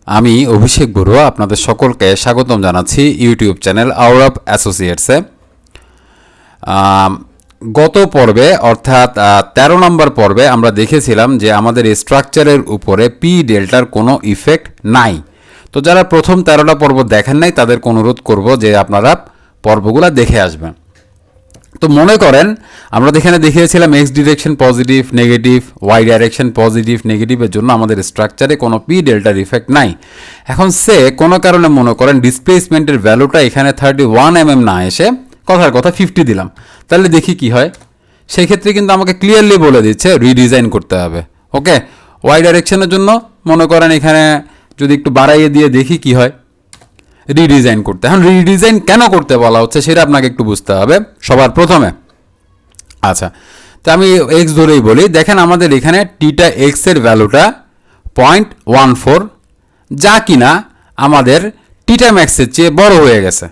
আমি অভিষেক বড়ুয়া আপনাদের সকলকে স্বাগতম জানাচ্ছি ইউটিউব চ্যানেল আওয়ার অফ অ্যাসোসিয়েটসে। গত পর্বে অর্থাৎ 13 নম্বর পর্বে আমরা দেখেছিলাম যে আমাদের স্ট্রাকচারের উপরে পি ডেল্টার কোনো ইফেক্ট নাই। তো যারা প্রথম 13টা পর্ব দেখেন নাই তাদেরকে অনুরোধ করব যে আপনারা পর্বগুলো দেখে আসবেন। তো মনে করেন আমরা এখানে দেখিয়েছিলাম x direction positive negative, y direction positive নেগেটিভের জন্য আমাদের স্ট্রাকচারে কোনো পি ডেল্টার ইফেক্ট নাই। এখন সে কোনো কারণে মনে করেন ডিসপ্লেসমেন্টের ভ্যালুটা এখানে 31 mm না এসে কথার কথা 50 দিলাম, তাহলে দেখি কি হয়। সেই ক্ষেত্রে কিন্তু আমাকে ক্লিয়ারলি বলে দিচ্ছে রিডিজাইন করতে হবে। ওকে, ওয়াই ডাইরেকশনের জন্য মনে করেন এখানে যদি একটু বাড়াইয়ে দিয়ে দেখি কি হয়, রিডিজাইন করতে। এখন রিডিজাইন কেন করতে বলা হচ্ছে সেটা আপনাকে একটু বুঝতে হবে সবার প্রথমে। আচ্ছা, তো আমি এক্স ধরেই বলি, দেখেন আমাদের এখানে টিটা এক্সের ভ্যালুটা 0.14, যা কিনা আমাদের টিটা ম্যাক্সের চেয়ে বড় হয়ে গেছে।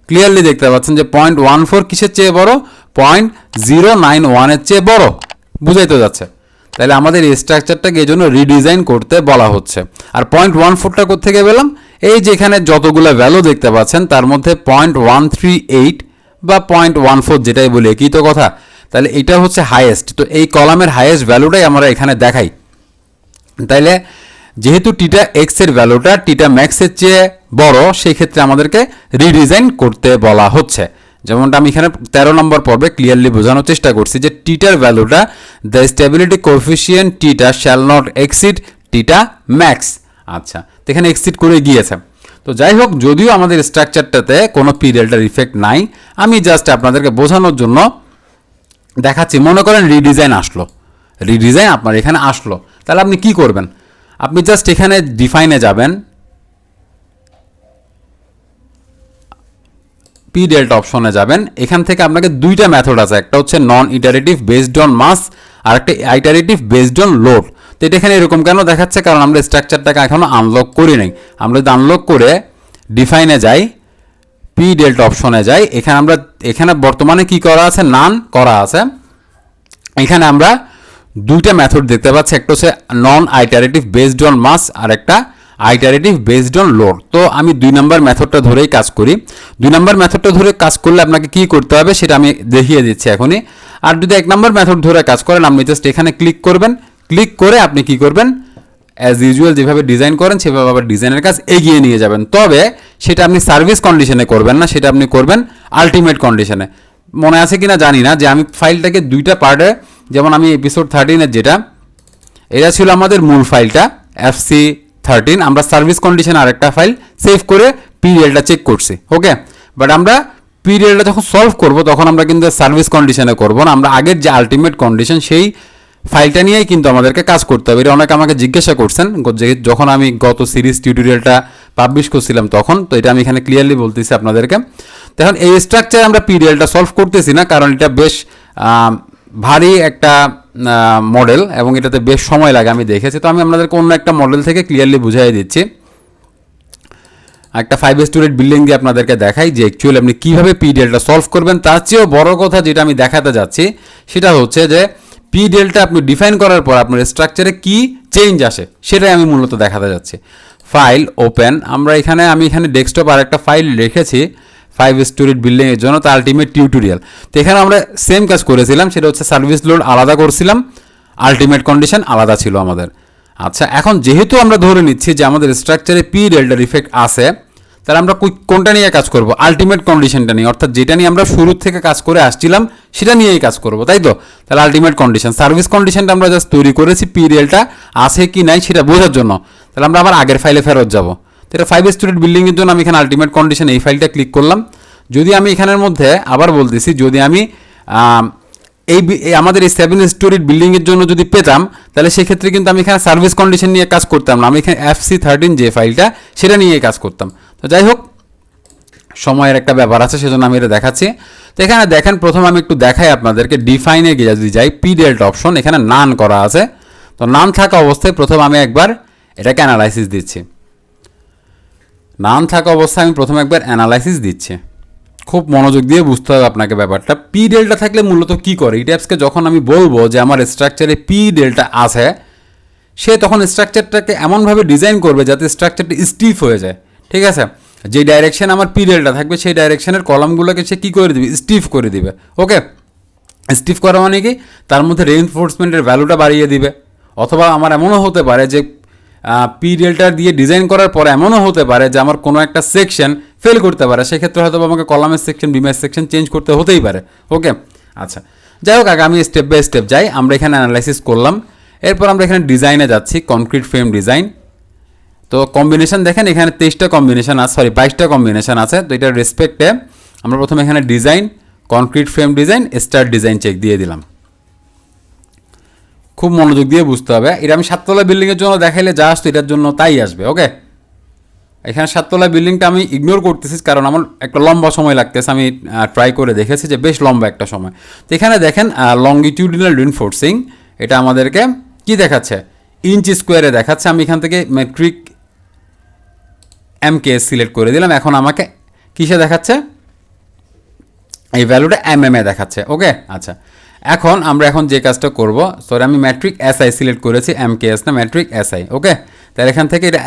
ক্লিয়ারলি দেখতে পাচ্ছেন যে 0.14 কিসের চেয়ে বড়, 0.091 এর চেয়ে বড়, বুঝাই তো যাচ্ছে। তাহলে আমাদের এই স্ট্রাকচারটাকে এই জন্য রিডিজাইন করতে বলা হচ্ছে। আর 0.14টা কোত্থেকে পেলাম, এই যেখানে যতগুলো ভ্যালু দেখতে পাচ্ছেন তার মধ্যে 0.138 বা 0.14 যেটাই বলি একই তো কথা। তাহলে এটা হচ্ছে হাইয়েস্ট, তো এই কলামের হাইয়েস্ট ভ্যালুটাই আমরা এখানে দেখাই। তাইলে যেহেতু টিটা এক্সের ভ্যালুটা টিটা ম্যাক্সের চেয়ে বড়, সেই ক্ষেত্রে আমাদেরকে রিডিজাইন করতে বলা হচ্ছে। যেমনটা আমি এখানে 13 নম্বর পর্বে ক্লিয়ারলি বোঝানোর চেষ্টা করছি যে টিটার ভ্যালুটা the stability coefficient theta shall not exceed theta max. আচ্ছা, তো এখানে এক্সিড করে গিয়েছে। তো যাই হোক, যদিও আমাদের স্ট্রাকচারটাতে কোনো পি ডেল্টার ইফেক্ট নাই, আমি জাস্ট আপনাদেরকে বোঝানোর জন্য দেখাচ্ছি। মনে করেন রিডিজাইন আসলো, রিডিজাইন আপনার এখানে আসলো, তাহলে আপনি কি করবেন? আপনি জাস্ট এখানে ডিফাইনে যাবেন, পি ডেল্টা অপশনে যাবেন। এখান থেকে আপনাকে দুইটা মেথড আছে, একটা হচ্ছে নন ইটারেটিভ বেসড অন মাস আর একটা আইটারেটিভ বেসড অন লোড। তো এটা এখানে এরকম কেন দেখাচ্ছে, কারণ আমরা স্ট্রাকচারটাকে এখনও আনলক করি নাই। আমরা যদি আনলক করে ডিফাইনে যাই, পি ডেল্টা অপশনে যাই, এখানে বর্তমানে কি করা আছে, নান করা আছে। এখানে আমরা দুইটা মেথড দেখতে পাচ্ছি, একটা হচ্ছে নন আইটারেটিভ বেসড অন মাস আর একটা আইটারেটিভ বেসড অন লোড। তো আমি 2 নম্বর মেথডটা ধরেই কাজ করি। 2 নম্বর মেথডটা ধরে কাজ করলে আপনাকে কি করতে হবে সেটা আমি দেখিয়ে দিচ্ছি এখনই। আর যদি 1 নম্বর মেথড ধরে কাজ করেন, আপনি জাস্ট এখানে ক্লিক করবেন, ক্লিক করে আপনি কি করবেন, অ্যাজ ইউজুয়াল যেভাবে ডিজাইন করেন সেভাবে আবার ডিজাইনের কাজ এগিয়ে নিয়ে যাবেন। তবে সেটা আপনি সার্ভিস কন্ডিশনে করবেন না, সেটা আপনি করবেন আলটিমেট কন্ডিশনে। মনে আছে কিনা জানি না যে আমি ফাইলটাকে দুইটা পার্টে, যেমন আমি এপিসোড 13-এর যেটা, এটা ছিল আমাদের মূল ফাইলটা FC13, আমরা সার্ভিস কন্ডিশন আরেকটা ফাইল সেভ করে পিরিয়ডটা চেক করছি। ওকে, বাট আমরা পিরিয়ডটা যখন সলভ করব তখন আমরা কিন্তু সার্ভিস কন্ডিশনে করব না, আমরা আগের যে আলটিমেট কন্ডিশন সেই ফাইলটা নিয়েই কিন্তু আমাদেরকে কাজ করতে হবে। এটা অনেকে আমাকে জিজ্ঞাসা করছেন যখন আমি গত সিরিজ টিউটোরিয়ালটা পাবলিশ করছিলাম তখন। তো এটা আমি এখানে ক্লিয়ারলি বলতেছি আপনাদেরকে। তো এখন এই স্ট্রাকচারে আমরা পিরিয়ডটা সলভ করতেছি না, কারণ এটা বেশ ভারী একটা মডেল এবং এটাতে বেশ সময় লাগে আমি দেখেছি। তো আমি আপনাদেরকে অন্য একটা মডেল থেকে ক্লিয়ারলি বুঝিয়ে দিচ্ছি। একটা 5 স্টোরেজ বিল্ডিং দিয়ে আপনাদেরকে দেখাই যে অ্যাকচুয়ালি আপনি কীভাবে পি ডেল্টা সলভ করবেন। তার চেয়েও বড় কথা যেটা আমি দেখাতে যাচ্ছি সেটা হচ্ছে যে পি ডেল্টা আপনি ডিফাইন করার পর আপনার স্ট্রাকচারে কি চেঞ্জ আসে সেটাই আমি মূলত দেখাতে যাচ্ছি। ফাইল ওপেন, আমি এখানে ডেস্কটপ আর একটা ফাইল রেখেছি 5 স্টোরেজ বিল্ডিংয়ের জন্য, তো আলটিমেট টিউটোরিয়াল। তো এখানে আমরা সেম কাজ করেছিলাম, সেটা হচ্ছে সার্ভিস লোড আলাদা করছিলাম, আলটিমেট কন্ডিশন আলাদা ছিল আমাদের। আচ্ছা, এখন যেহেতু আমরা ধরে নিচ্ছি যে আমাদের স্ট্রাকচারে পি ডেল্টার ইফেক্ট আছে, তাহলে আমরা কোনটা নিয়ে কাজ করব, আলটিমেট কন্ডিশনটা নিয়ে, অর্থাৎ যেটা নিয়ে আমরা শুরু থেকে কাজ করে আসছিলাম সেটা নিয়েই কাজ করব, তাই তো? তাহলে আলটিমেট কন্ডিশন, সার্ভিস কন্ডিশনটা আমরা জাস্ট তৈরি করেছি পি ডেল্টা আছে কি নাই সেটা বোঝার জন্য। তাহলে আমরা আবার আগের ফাইলে ফেরত যাব। তো এটা 5 স্টোরেজ বিল্ডিংয়ের জন্য আমি এখানে আলটিমেট কন্ডিশন এই ফাইলটা ক্লিক করলাম। যদি আমি এখানের মধ্যে আবার বলতেছি, যদি আমি আমাদের এই 7 স্টোরেজ বিল্ডিংয়ের জন্য যদি পেতাম, তাহলে সেক্ষেত্রে কিন্তু আমি এখানে সার্ভিস কন্ডিশন নিয়ে কাজ করতাম না, আমি এখানে FC13 যে ফাইলটা সেটা নিয়ে কাজ করতাম। তো যাই হোক, সময়ের একটা ব্যাপার আছে সেজন্য আমি এটা দেখাচ্ছি। তো এখানে দেখেন, প্রথম আমি একটু দেখাই আপনাদেরকে, ডিফাইনে গিয়ে যদি যাই, পি ডেল্টা অপশন এখানে নান করা আছে। তো নান থাকা অবস্থায় প্রথম আমি একবার এটাকে অ্যানালাইসিস দিচ্ছি। নান থাকা অবস্থায় আমি প্রথম একবার অ্যানালাইসিস দিচ্ছি। খুব মনোযোগ দিয়ে বুঝতে হবে আপনাকে ব্যাপারটা। পি ডেল্টা থাকলে মূলত কি করে, ইট্যাবসকে যখন আমি বলবো যে আমার স্ট্রাকচারে পি ডেল্টা আছে, সে তখন স্ট্রাকচারটাকে এমনভাবে ডিজাইন করবে যাতে স্ট্রাকচারটা স্টিফ হয়ে যায়, ঠিক আছে। যে ডাইরেকশন আমার পি ডেল্টা থাকবে সেই ডাইরেকশনের কলামগুলোকে সে কী করে দিবে, স্টিফ করে দিবে। ওকে, স্টিফ করা মানে কি, তার মধ্যে রেইনফোর্সমেন্টের ভ্যালুটা বাড়িয়ে দিবে। অথবা আমার এমনও হতে পারে যে পি ডেল্টা দিয়ে ডিজাইন করার পরে এমনও হতে পারে যে আমার কোনো একটা সেকশন ফেল করতে পারে, সেক্ষেত্রে হয়তো আমাকে কলামের সেকশন বিমের সেকশন চেঞ্জ করতে হতেই পারে। ওকে, আচ্ছা, যাই হোক, আগে আমি স্টেপ বাই স্টেপ যাই। আমরা এখানে অ্যানালাইসিস করলাম, এরপর আমরা এখানে ডিজাইনে যাচ্ছি, কনক্রিট ফ্রেম ডিজাইন। তো কম্বিনেশন দেখেন এখানে 23টা কম্বিনেশন আছে, সরি 22টা কম্বিনেশন আছে। তো এটার রেসপেক্টে আমরা প্রথমে এখানে design, concrete frame design, start design check দিয়ে দিলাম। খুব মনোযোগ দিয়ে বুঝতে হবে, এটা আমি 7তলা বিল্ডিংয়ের জন্য দেখাইলে যা আসতো এটার জন্য তাই আসবে। ওকে, এখানে 7তলা বিল্ডিংটা আমি ইগনোর করতেছি কারণ আমার একটা লম্বা সময় লাগতেছে, আমি ট্রাই করে দেখেছি যে বেশ লম্বা একটা সময়। তো এখানে দেখেন লংগিটিউডিনাল রিনফোর্সিং, এটা আমাদেরকে কি দেখাচ্ছে, ইঞ্চ স্কোয়ারে দেখাচ্ছে। আমি এখান থেকে মেট্রিক MKS সিলেক্ট করে দিলাম। এখন আমাকে কিসে দেখাচ্ছে, এই ভ্যালুটা mm এ দেখাচ্ছে। ওকে, আচ্ছা, এখন আমরা যে কাজটা করব, সরি আমি ম্যাট্রিক SI সিলেক্ট করেছি, MKS না, ম্যাট্রিক SI। ওকে, তাহলে এখান থেকে এটা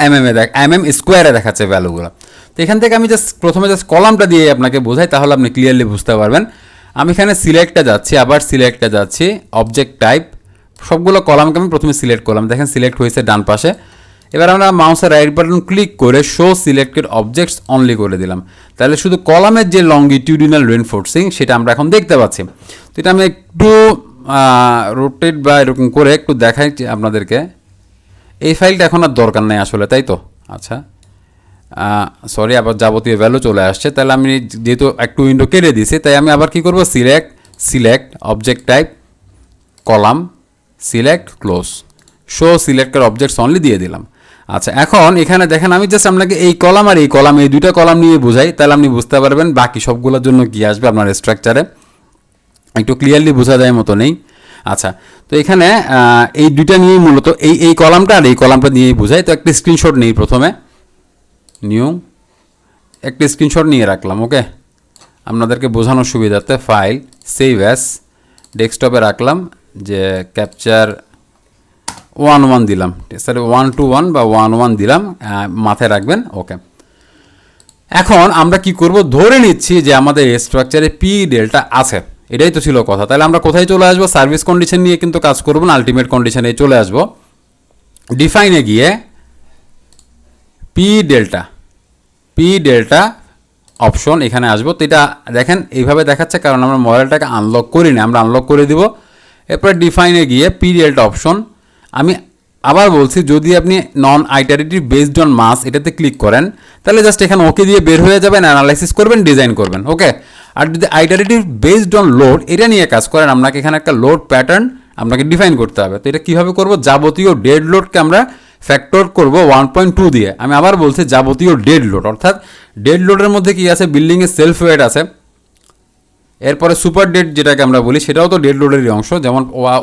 mm স্কোয়ারে দেখাচ্ছে ভ্যালুগুলো। তো এখান থেকে আমি প্রথমে কলামটা দিয়ে আপনাকে বোঝাই, তাহলে আপনি ক্লিয়ারলি বুঝতে পারবেন। আমি এখানে সিলেক্টে যাচ্ছি, আবার সিলেক্টে যাচ্ছি, অবজেক্ট টাইপ, সবগুলো কলামকে আমি প্রথমে সিলেক্ট করলাম, দেখেন সিলেক্ট হয়েছে ডান পাশে। এবার আমরা মাউসের রাইট বাটন ক্লিক করে শো সিলেক্টেড অবজেক্টস অনলি করে দিলাম, তাহলে শুধু কলামের যে লংগিটিউডিনাল রিনফোর্সিং সেটা আমরা এখন দেখতে পাচ্ছি। তো এটা আমি একটু রোটেট বা এরকম করে একটু দেখাই আপনাদেরকে। এই ফাইলটা এখন আর দরকার নেই আসলে, তাই তো? আচ্ছা, সরি, আবার যাবতীয় ভ্যালু চলে আসছে। তাহলে আমি যেহেতু একটু উইন্ডো কেটে দিয়েছি, তাই আমি আবার কী করবো, select object type, column, select, close, show selected objects only দিয়ে দিলাম। আচ্ছা, এখন এখানে দেখেন আমি জাস্ট আপনাকে এই কলাম আর এই কলাম, এই দুইটা কলাম নিয়ে বোঝাই, তাহলে আপনি বুঝতে পারবেন বাকি সবগুলোর জন্য কী আসবে আপনার স্ট্রাকচারে, একটু ক্লিয়ারলি বোঝা যায় মতো নেই। আচ্ছা, তো এখানে এই দুইটা নিয়েই মূলত এই কলামটা আর এই কলামটা নিয়েই বোঝাই। তো একটা স্ক্রিনশট নিই, প্রথমে নিউ একটা স্ক্রিনশট নিয়ে রাখলাম। ওকে, আপনাদেরকে বোঝানোর সুবিধার্থে ফাইল, সেভ অ্যাস, ডেস্কটপে রাখলাম, যে ক্যাপচার 1 দিলাম, সরি 1 বা 1 দিলাম, মাথায় রাখবেন। ওকে, এখন আমরা কি করব, ধরে নিচ্ছি যে আমাদের স্ট্রাকচারে পি ডেল্টা আছে, এটাই তো ছিল কথা। তাহলে আমরা কোথায় চলে আসবো, সার্ভিস কন্ডিশন নিয়ে কিন্তু কাজ করবো না, আলটিমেট কন্ডিশনে চলে আসবো। ডিফাইনে গিয়ে পি ডেল্টা অপশন এখানে আসবো। তো এটা দেখেন এইভাবে দেখাচ্ছে কারণ আমরা মডেলটাকে আনলক করি না, আমরা আনলক করে দিব। এরপরে ডিফাইনে গিয়ে পি ডেল্টা অপশন, আমি আবার বলছি, যদি আপনি নন আইটারেটিভ বেসড অন মাস এটাতে ক্লিক করেন তাহলে জাস্ট এখানে ওকে দিয়ে বের হয়ে যাবেন, অ্যানালাইসিস করবেন, ডিজাইন করবেন। ওকে, আর যদি আইটারেটিভ বেসড অন লোড এটা নিয়ে কাজ করেন, আপনাকে এখানে একটা লোড প্যাটার্ন আপনাকে ডিফাইন করতে হবে। তো এটা কীভাবে করবো, যাবতীয় ডেড লোডকে আমরা ফ্যাক্টর করব 1.2 দিয়ে। আমি আবার বলছি যাবতীয় ডেড লোড, অর্থাৎ ডেড লোডের মধ্যে কি আছে, বিল্ডিংয়ের সেলফ ওয়েট আছে, এরপরে সুপার ডেড যেটাকে আমরা বলি সেটাও তো ডেড লোডেরই অংশ, যেমন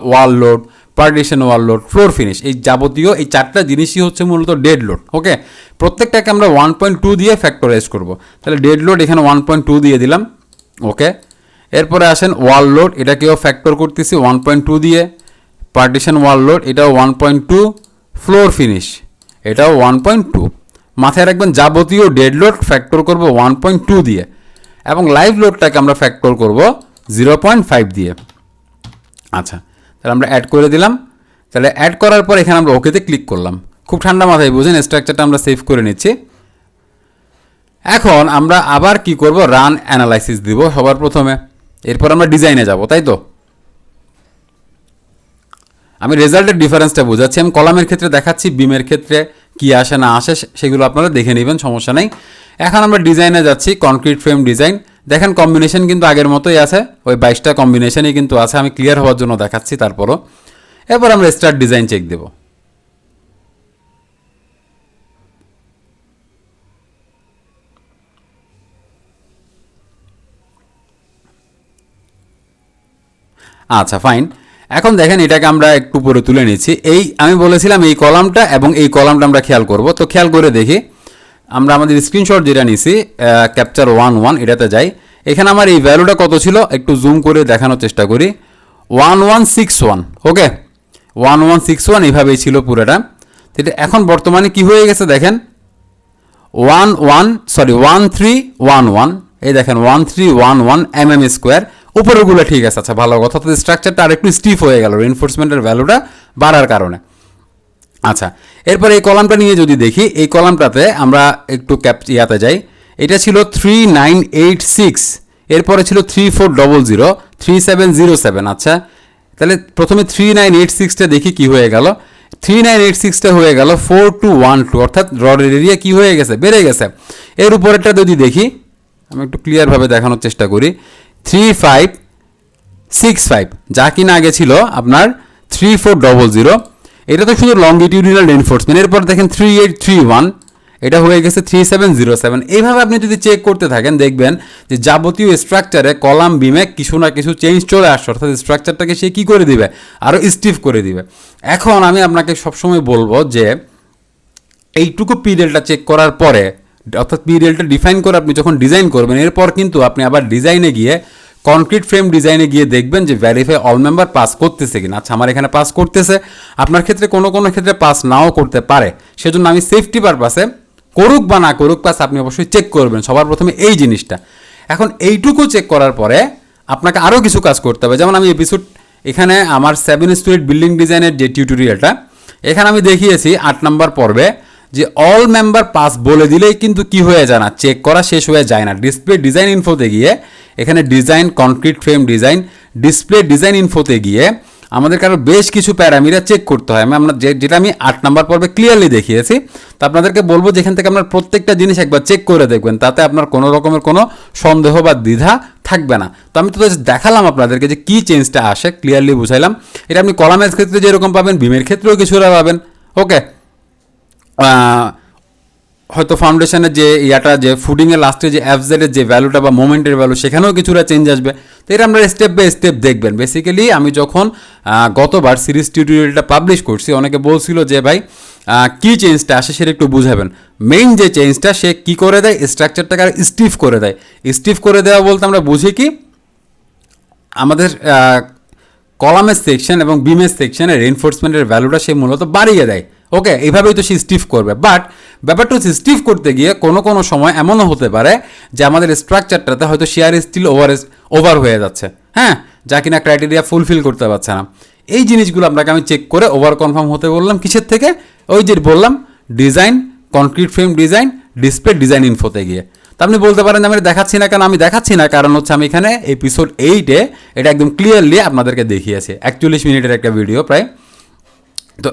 ওয়াল লোড, পার্টিশন ওয়াল লোড, ফ্লোর ফিনিশ, এই যাবতীয় এই 4টা জিনিসই হচ্ছে মূলত ডেড লোড। ওকে, প্রত্যেকটাকে আমরা 1.2 দিয়ে ফ্যাক্টরাইজ করব। তাহলে ডেড লোড এখানে 1.2 দিয়ে দিলাম। ওকে, এরপরে আসেন ওয়াল লোড, এটাকেও ফ্যাক্টর করতেছি 1.2 দিয়ে, পার্টিশন ওয়াল লোড এটাও 1.2, ফ্লোর ফিনিশ এটাও 1.2। মাথায় রাখবেন যাবতীয় ডেড লোড ফ্যাক্টর করব 1.2 দিয়ে, এবং লাইভ লোডটাকে আমরা ফ্যাক্টর করব 0.5 দিয়ে। আচ্ছা, তাহলে আমরা অ্যাড করে দিলাম। তাহলে অ্যাড করার পর এখানে আমরা ওকেতে ক্লিক করলাম। খুব ঠান্ডা মাথায় বুঝেন, স্ট্রাকচারটা আমরা সেভ করে নিচ্ছি। এখন আমরা আবার কি করব, রান অ্যানালাইসিস দিব সবার প্রথমে, এরপর আমরা ডিজাইনে যাব, তাই তো? আমি রেজাল্টের ডিফারেন্সটা বোঝাচ্ছি, আমি কলামের ক্ষেত্রে দেখাচ্ছি, বিমের ক্ষেত্রে কি আসে না আসে সেগুলো আপনারা দেখে নেবেন, সমস্যা নেই। এখন আমরা ডিজাইনে যাচ্ছি, কনক্রিট ফ্রেম ডিজাইন। দেখেন কম্বিনেশন কিন্তু আগের মতোই আছে, ওই 22টা কম্বিনেশনই কিন্তু আছে, আমি ক্লিয়ার হওয়ার জন্য দেখাচ্ছি তারপরও। এরপর আমরা স্টার্ট ডিজাইন চেক দেব। আচ্ছা, ফাইন। এখন দেখেন এটাকে আমরা একটু উপরে তুলে নিচ্ছি। এই আমি বলেছিলাম এই কলামটা এবং এই কলামটা আমরা খেয়াল করব। তো খেয়াল করে দেখি, আমরা আমাদের স্ক্রিনশট যেটা নিছি ক্যাপচার 1 এটাতে যাই। এখানে আমার এই ভ্যালুটা কত ছিল একটু জুম করে দেখানোর চেষ্টা করি, 1161। ওকে, 1161 এইভাবেই ছিল পুরোটা। এটা এখন বর্তমানে কি হয়ে গেছে দেখেন 1311, এই দেখেন 1311 mm স্কোয়ার, উপরেরগুলো ঠিক আছে। আচ্ছা ভালো কথা, তো স্ট্রাকচারটা আর একটু স্টিফ হয়ে গেল রিইনফোর্সমেন্টের ভ্যালুটা বাড়ার কারণে। আচ্ছা এরপরে এই কলামটা নিয়ে যদি দেখি, এই কলামটাতে আমরা একটু ইয়াতে যাই। এটা ছিল 3986, এরপরে ছিল 3400, 3707। আচ্ছা তাহলে প্রথমে 3986টা দেখি কি হয়ে গেল। 3986টা হয়ে গেল 4212, অর্থাৎ রডের এরিয়া কি হয়ে গেছে, বেড়ে গেছে। এর উপরেরটা যদি দেখি, আমি একটু ক্লিয়ারভাবে দেখানোর চেষ্টা করি, 3565, যা কিনা আগে ছিল আপনার 3400। এটা তো শুধু লংগিটিউডিনাল রেইনফোর্সমেন্ট। এরপর দেখেন 3831, এটা হয়ে গেছে 3707। এইভাবে আপনি যদি চেক করতে থাকেন দেখবেন যে যাবতীয় স্ট্রাকচারে কলাম বিমে কিছু না কিছু চেঞ্জ চলে আসছে, অর্থাৎ স্ট্রাকচারটাকে সে কী করে দিবে, আরও স্টিফ করে দিবে। এখন আমি আপনাকে সবসময় বলবো যে এইটুকু পিরিয়ডটা চেক করার পরে, অর্থাৎ পিরিয়ডটা ডিফাইন করে আপনি যখন ডিজাইন করবেন, এরপর কিন্তু আপনি আবার ডিজাইনে গিয়ে কনক্রিট ফ্রেম ডিজাইনে গিয়ে দেখবেন যে ভ্যারিফাই অল মেম্বার পাস করতেছে কিনা। আচ্ছা আমার এখানে পাস করতেছে, আপনার ক্ষেত্রে কোনো কোনো ক্ষেত্রে পাস নাও করতে পারে, সেজন্য আমি সেফটি পারপাসে করুক বা না করুক পাস আপনি অবশ্যই চেক করবেন সবার প্রথমে এই জিনিসটা। এখন এইটুকু চেক করার পরে আপনাকে আরও কিছু কাজ করতে হবে। যেমন আমি এপিসোড এখানে আমার 7 স্টোরিড বিল্ডিং ডিজাইনের যে টিউটোরিয়ালটা, এখানে আমি দেখিয়েছি 8 নম্বর পর্বে যে অল মেম্বার পাস বলে দিলেই কিন্তু কি হয়ে যায় না, চেক করা শেষ হয়ে যায় না। ডিসপ্লে ডিজাইন ইনফোতে গিয়ে এখানে design concrete frame design display design ইনফোতে গিয়ে আমাদের কারো বেশ কিছু প্যারামিটার চেক করতে হয়। আমরা যেটা আমি 8 নম্বর পর্বে ক্লিয়ারলি দেখিয়েছি, তো আপনাদেরকে বলবো যেখান থেকে আপনার প্রত্যেকটা জিনিস একবার চেক করে দেখবেন, তাতে আপনার কোনো রকমের কোনো সন্দেহ বা দ্বিধা থাকবে না। তো আমি তো দেখালাম আপনাদেরকে যে কী চেঞ্জটা আসে, ক্লিয়ারলি বুঝাইলাম। এটা আপনি কলামের ক্ষেত্রে যেরকম পাবেন, বিমের ক্ষেত্রেও কিছুটা পাবেন। ওকে, হয়তো ফাউন্ডেশনের যে ইয়াটা, যে ফুডিংয়ের লাস্টে যে এফজেডের যে ভ্যালুটা বা মোমেন্টের ভ্যালু, সেখানেও কিছুটা চেঞ্জ আসবে। তো এটা আমরা স্টেপ বাই স্টেপ দেখবেন। বেসিক্যালি আমি যখন গতবার সিরিজ টিউটোরিয়ালটা পাবলিশ করছি, অনেকে বলছিল যে ভাই কী চেঞ্জটা আসে সেটা একটু বুঝাবেন। মেইন যে চেঞ্জটা সে কী করে দেয়, স্ট্রাকচারটাকে আর স্টিফ করে দেয়। স্টিফ করে দেওয়া বলতে আমরা বুঝি কি, আমাদের কলামের সেকশন এবং বিমের সেকশনের রেইনফোর্সমেন্টের ভ্যালুটা সে মূলত বাড়িয়ে দেয়। ওকে, এইভাবেই তো সে স্টিফ করবে। বাট ব্যাপারটা হচ্ছে স্টিফ করতে গিয়ে কোনো কোনো সময় এমনও হতে পারে যে আমাদের স্ট্রাকচারটাতে হয়তো শেয়ার স্টিল ওভার হয়ে যাচ্ছে, হ্যাঁ, যা কিনা ক্রাইটেরিয়া ফুলফিল করতে পারছে না। এই জিনিসগুলো আপনাকে আমি চেক করে ওভার কনফার্ম হতে বললাম। কিসের থেকে? ওই যে বললাম design concrete frame design display design ইনফোতে গিয়ে। তো আপনি বলতে পারেন আমি দেখাচ্ছি না কেন? আমি দেখাচ্ছি না কারণ হচ্ছে আমি এখানে এপিসোড 8-এ এটা একদম ক্লিয়ারলি আপনাদেরকে দেখিয়েছি, 41 মিনিটের একটা ভিডিও প্রায়। তো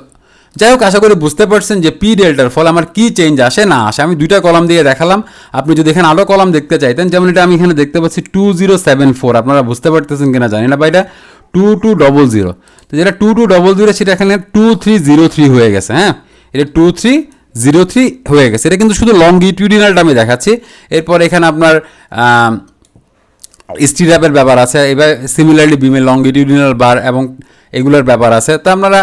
যাই হোক, আশা করি বুঝতে পারছেন যে পি ডেল্টার ফলে আমার কী চেঞ্জ আসে না আসে। আমি দুইটা কলাম দিয়ে দেখালাম। আপনি যদি এখানে আরও কলাম দেখতে চাইতেন, যেমন এটা আমি এখানে দেখতে পাচ্ছি 2074, আপনারা বুঝতে পারতেছেন কিনা জানি না, বা এটা 2200। তো যেটা 2200 সেটা এখানে 2303 হয়ে গেছে। হ্যাঁ, এটা 2303 হয়ে গেছে। এটা কিন্তু শুধু লংগিটিউডিনালটা আমি দেখাচ্ছি। এরপর এখানে আপনার স্টিরাপের ব্যাপার আছে, এবার সিমিলারলি বিমের লংগিটিউডিনাল বার এবং এগুলোর ব্যাপার আছে। তো আপনারা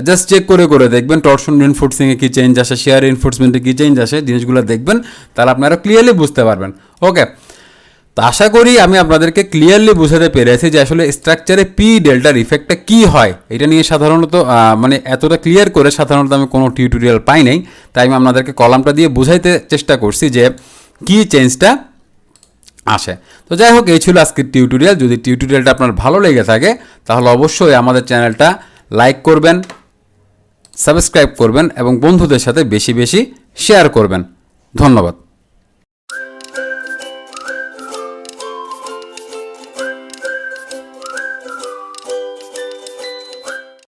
জাস্ট চেক করে করে দেখবেন টর্শন রিইনফোর্সিংয়ে কী চেঞ্জ আসে, শেয়ার রিইনফোর্সমেন্টে কী চেঞ্জ আসে, জিনিসগুলো দেখবেন, তাহলে আপনারা ক্লিয়ারলি বুঝতে পারবেন। ওকে, তো আশা করি আমি আপনাদেরকে ক্লিয়ারলি বুঝাতে পেরেছি যে আসলে স্ট্রাকচারে পি ডেল্টার ইফেক্টটা কী হয়। এটা নিয়ে সাধারণত মানে এতটা ক্লিয়ার করে সাধারণত আমি কোনো টিউটোরিয়াল পাই নাই, তাই আমি আপনাদেরকে কলামটা দিয়ে বুঝাইতে চেষ্টা করছি যে কী চেঞ্জটা আসে। তো যাই হোক, এই ছিল আজকের টিউটোরিয়াল। যদি টিউটোরিয়ালটা আপনার ভালো লেগে থাকে তাহলে অবশ্যই আমাদের চ্যানেলটা লাইক করবেন, সাবস্ক্রাইব করবেন এবং বন্ধুদের সাথে বেশি বেশি শেয়ার করবেন। ধন্যবাদ।